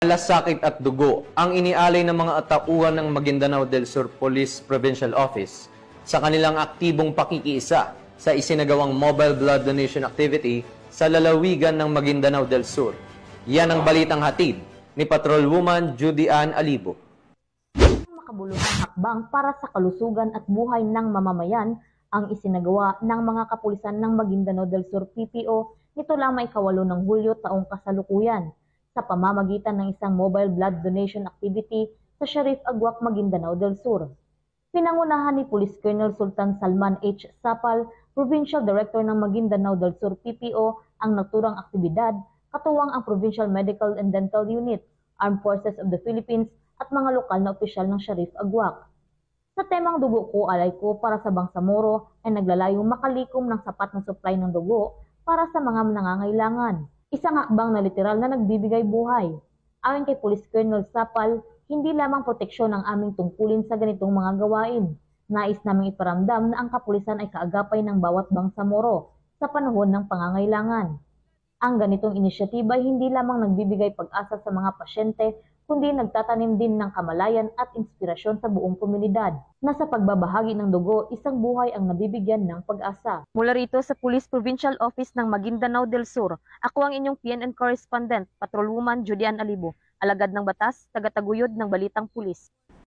Malasakit at dugo ang inialay ng mga tauhan ng Maguindanao del Sur Police Provincial Office sa kanilang aktibong pakikiisa sa isinagawang mobile blood donation activity sa lalawigan ng Maguindanao del Sur. Yan ang balitang hatid ni Patrolwoman Judy Ann Alibo. Makabuluhang hakbang para sa kalusugan at buhay ng mamamayan ang isinagawa ng mga kapulisan ng Maguindanao del Sur PPO nito lamang ika-8 ng Hulyo taong kasalukuyan sa pamamagitan ng isang mobile blood donation activity sa Sharif Aguac, Maguindanao del Sur. Pinangunahan ni Police Colonel Sultan Salman H. Sapal, Provincial Director ng Maguindanao del Sur PPO, ang naturang aktibidad, katuwang ang Provincial Medical and Dental Unit, Armed Forces of the Philippines at mga lokal na opisyal ng Sharif Aguac. Sa temang dugo ko, alay ko para sa Bangsamoro ay naglalayong makalikom ng sapat na supply ng dugo para sa mga nangangailangan. Isang hakbang na literal na nagbibigay buhay. Ayon kay Police Colonel Sapal, hindi lamang proteksyon ang aming tungkulin sa ganitong mga gawain. Nais naming iparamdam na ang kapulisan ay kaagapay ng bawat Bangsamoro sa panahon ng pangangailangan. Ang ganitong inisyatiba ay hindi lamang nagbibigay pag-asa sa mga pasyente, kundi nagtatanim din ng kamalayan at inspirasyon sa buong komunidad na sa pagbabahagi ng dugo, isang buhay ang nabibigyan ng pag-asa. Mula rito sa Police Provincial Office ng Maguindanao del Sur, ako ang inyong PNN correspondent, Patrolwoman Judy Ann Alibo, alagad ng batas, tagataguyod ng Balitang Pulis.